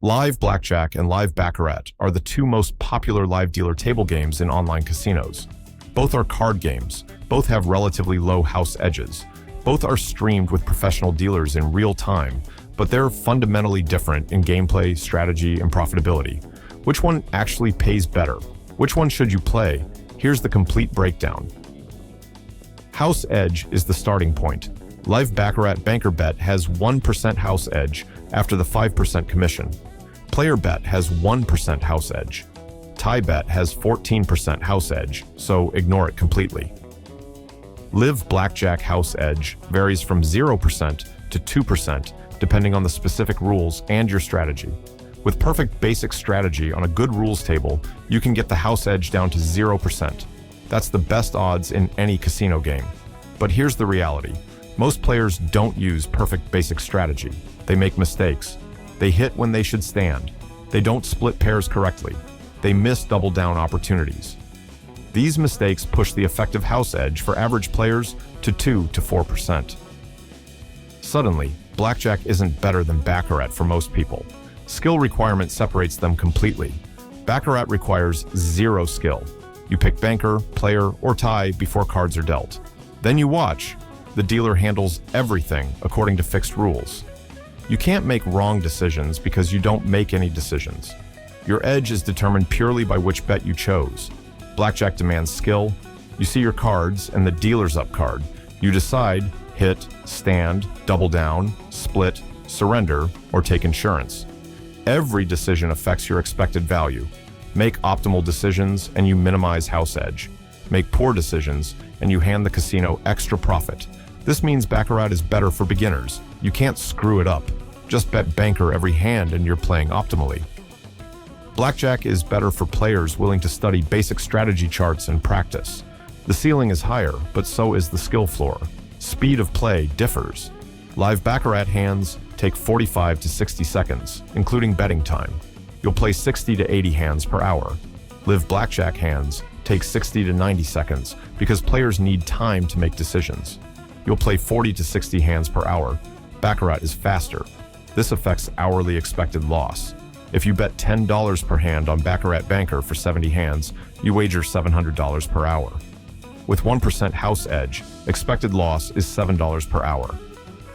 Live Blackjack and Live Baccarat are the two most popular live dealer table games in online casinos. Both are card games, both have relatively low house edges, both are streamed with professional dealers in real time, but they're fundamentally different in gameplay, strategy, and profitability. Which one actually pays better? Which one should you play? Here's the complete breakdown. House edge is the starting point. Live Baccarat Banker Bet has 1% house edge after the 5% commission. Player Bet has 1% house edge. Tie Bet has 14% house edge, so ignore it completely. Live Blackjack house edge varies from 0% to 2% depending on the specific rules and your strategy. With perfect basic strategy on a good rules table, you can get the house edge down to 0%. That's the best odds in any casino game. But here's the reality. Most players don't use perfect basic strategy. They make mistakes. They hit when they should stand. They don't split pairs correctly. They miss double down opportunities. These mistakes push the effective house edge for average players to 2 to 4%. Suddenly, Blackjack isn't better than Baccarat for most people. Skill requirement separates them completely. Baccarat requires 0 skill. You pick banker, player, or tie before cards are dealt. Then you watch. The dealer handles everything according to fixed rules. You can't make wrong decisions because you don't make any decisions. Your edge is determined purely by which bet you chose. Blackjack demands skill. You see your cards and the dealer's up card. You decide, hit, stand, double down, split, surrender, or take insurance. Every decision affects your expected value. Make optimal decisions and you minimize house edge. Make poor decisions and you hand the casino extra profit. This means Baccarat is better for beginners. You can't screw it up. Just bet banker every hand and you're playing optimally. Blackjack is better for players willing to study basic strategy charts and practice. The ceiling is higher, but so is the skill floor. Speed of play differs. Live Baccarat hands take 45 to 60 seconds, including betting time. You'll play 60 to 80 hands per hour. Live Blackjack hands take 60 to 90 seconds because players need time to make decisions. You'll play 40 to 60 hands per hour. Baccarat is faster. This affects hourly expected loss. If you bet $10 per hand on Baccarat Banker for 70 hands, you wager $700 per hour. With 1% house edge, expected loss is $7 per hour.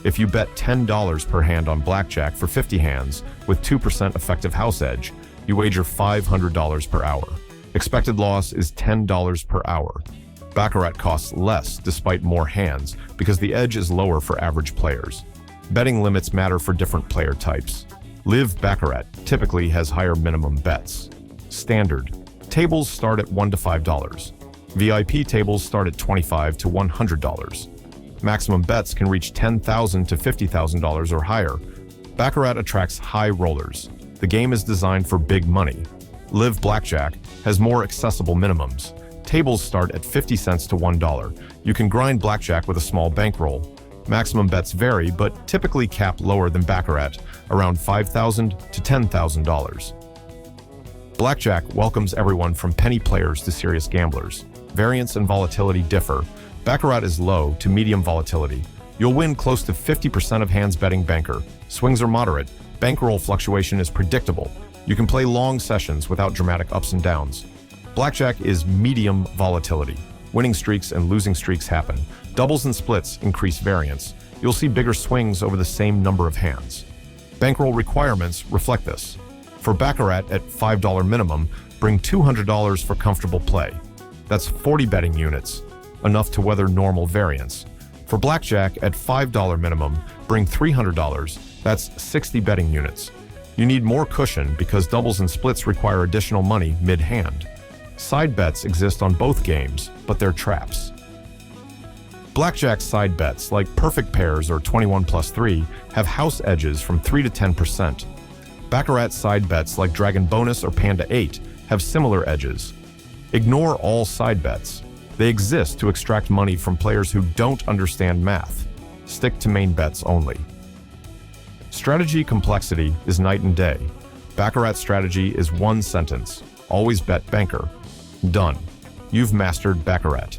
If you bet $10 per hand on Blackjack for 50 hands, with 2% effective house edge, you wager $500 per hour. Expected loss is $10 per hour. Baccarat costs less despite more hands because the edge is lower for average players. Betting limits matter for different player types. Live Baccarat typically has higher minimum bets. Standard. Tables start at $1 to $5. VIP tables start at $25 to $100. Maximum bets can reach $10,000 to $50,000 or higher. Baccarat attracts high rollers. The game is designed for big money. Live Blackjack has more accessible minimums. Tables start at 50 cents to $1. You can grind Blackjack with a small bankroll. Maximum bets vary, but typically cap lower than Baccarat, around $5,000 to $10,000. Blackjack welcomes everyone from penny players to serious gamblers. Variance and volatility differ. Baccarat is low to medium volatility. You'll win close to 50% of hands betting banker. Swings are moderate. Bankroll fluctuation is predictable. You can play long sessions without dramatic ups and downs. Blackjack is medium volatility. Winning streaks and losing streaks happen. Doubles and splits increase variance. You'll see bigger swings over the same number of hands. Bankroll requirements reflect this. For Baccarat at $5 minimum, bring $200 for comfortable play. That's 40 betting units, enough to weather normal variance. For Blackjack at $5 minimum, bring $300. That's 60 betting units. You need more cushion because doubles and splits require additional money mid-hand. Side bets exist on both games, but they're traps. Blackjack side bets, like perfect pairs or 21 plus 3, have house edges from 3 to 10%. Baccarat side bets, like Dragon Bonus or Panda 8, have similar edges. Ignore all side bets. They exist to extract money from players who don't understand math. Stick to main bets only. Strategy complexity is night and day. Baccarat strategy is one sentence. Always bet banker. Done. You've mastered Baccarat.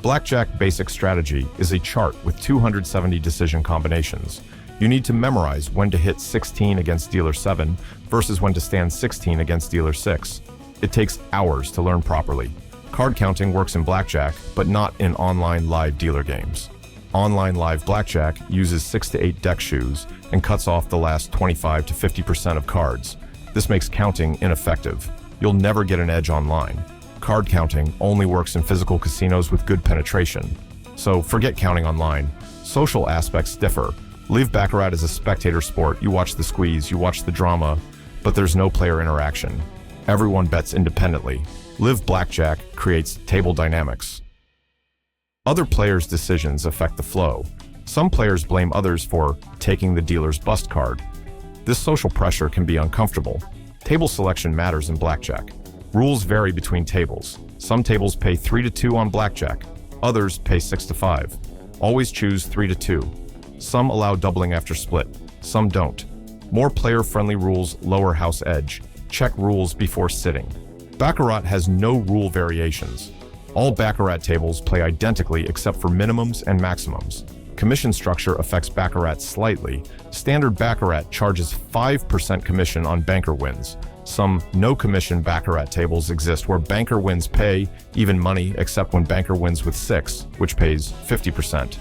Blackjack basic strategy is a chart with 270 decision combinations. You need to memorize when to hit 16 against dealer 7 versus when to stand 16 against dealer 6. It takes hours to learn properly. Card counting works in blackjack, but not in online live dealer games. Online live blackjack uses 6 to 8 deck shoes and cuts off the last 25 to 50% of cards. This makes counting ineffective. You'll never get an edge online. Card counting only works in physical casinos with good penetration. So forget counting online. Social aspects differ. Live Baccarat is a spectator sport. You watch the squeeze, you watch the drama, but there's no player interaction. Everyone bets independently. Live Blackjack creates table dynamics. Other players' decisions affect the flow. Some players blame others for taking the dealer's bust card. This social pressure can be uncomfortable. Table selection matters in blackjack. Rules vary between tables. Some tables pay 3 to 2 on blackjack. Others pay 6 to 5. Always choose 3 to 2. Some allow doubling after split. Some don't. More player-friendly rules lower house edge. Check rules before sitting. Baccarat has no rule variations. All Baccarat tables play identically except for minimums and maximums. Commission structure affects Baccarat slightly. Standard Baccarat charges 5% commission on banker wins. Some no-commission Baccarat tables exist where banker wins pay even money except when banker wins with 6, which pays 50%.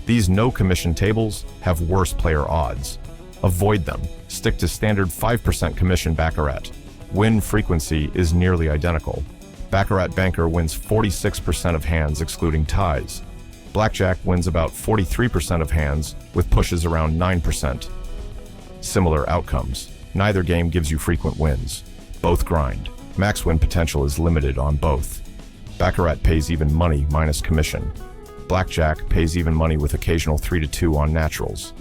These no-commission tables have worse player odds. Avoid them. Stick to standard 5% commission Baccarat. Win frequency is nearly identical. Baccarat banker wins 46% of hands excluding ties. Blackjack wins about 43% of hands with pushes around 9%. Similar outcomes. Neither game gives you frequent wins. Both grind. Max win potential is limited on both. Baccarat pays even money minus commission. Blackjack pays even money with occasional 3 to 2 on naturals.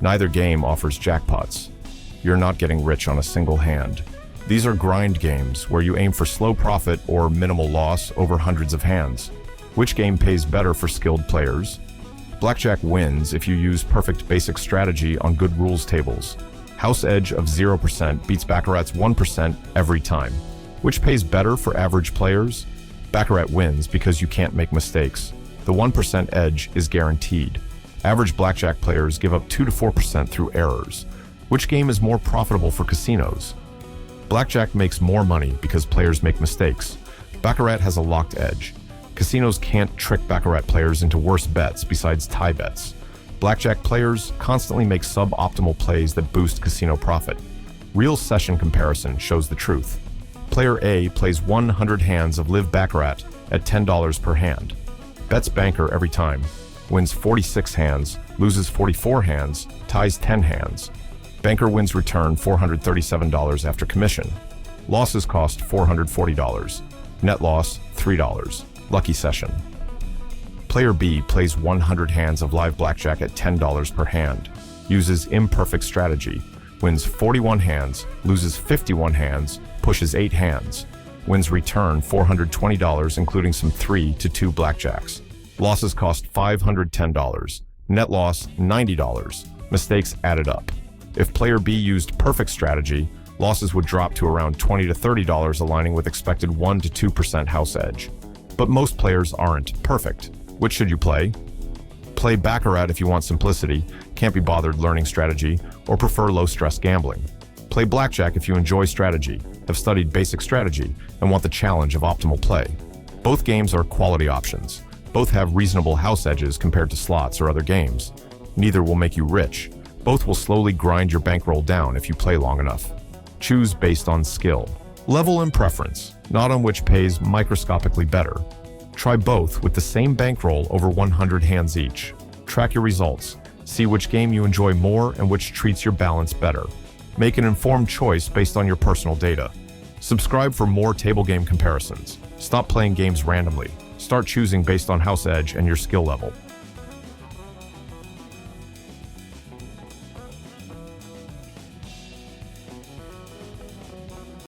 Neither game offers jackpots. You're not getting rich on a single hand. These are grind games where you aim for slow profit or minimal loss over hundreds of hands. Which game pays better for skilled players? Blackjack wins if you use perfect basic strategy on good rules tables. House edge of 0% beats Baccarat's 1% every time. Which pays better for average players? Baccarat wins because you can't make mistakes. The 1% edge is guaranteed. Average blackjack players give up 2 to 4% through errors. Which game is more profitable for casinos? Blackjack makes more money because players make mistakes. Baccarat has a locked edge. Casinos can't trick Baccarat players into worse bets besides tie bets. Blackjack players constantly make suboptimal plays that boost casino profit. Real session comparison shows the truth. Player A plays 100 hands of Live Baccarat at $10 per hand. Bets banker every time. Wins 46 hands, loses 44 hands, ties 10 hands. Banker wins return $437 after commission. Losses cost $440. Net loss $3. Lucky session. Player B plays 100 hands of live blackjack at $10 per hand. Uses imperfect strategy. Wins 41 hands, loses 51 hands, pushes 8 hands. Wins return $420 including some 3 to 2 blackjacks. Losses cost $510. Net loss $90. Mistakes added up. If player B used perfect strategy, losses would drop to around $20 to $30 aligning with expected 1 to 2% house edge. But most players aren't perfect. Which should you play? Play Baccarat if you want simplicity, can't be bothered learning strategy, or prefer low-stress gambling. Play Blackjack if you enjoy strategy, have studied basic strategy, and want the challenge of optimal play. Both games are quality options. Both have reasonable house edges compared to slots or other games. Neither will make you rich. Both will slowly grind your bankroll down if you play long enough. Choose based on skill, level, and preference, not on which pays microscopically better. Try both with the same bankroll over 100 hands each. Track your results. See which game you enjoy more and which treats your balance better. Make an informed choice based on your personal data. Subscribe for more table game comparisons. Stop playing games randomly. Start choosing based on house edge and your skill level.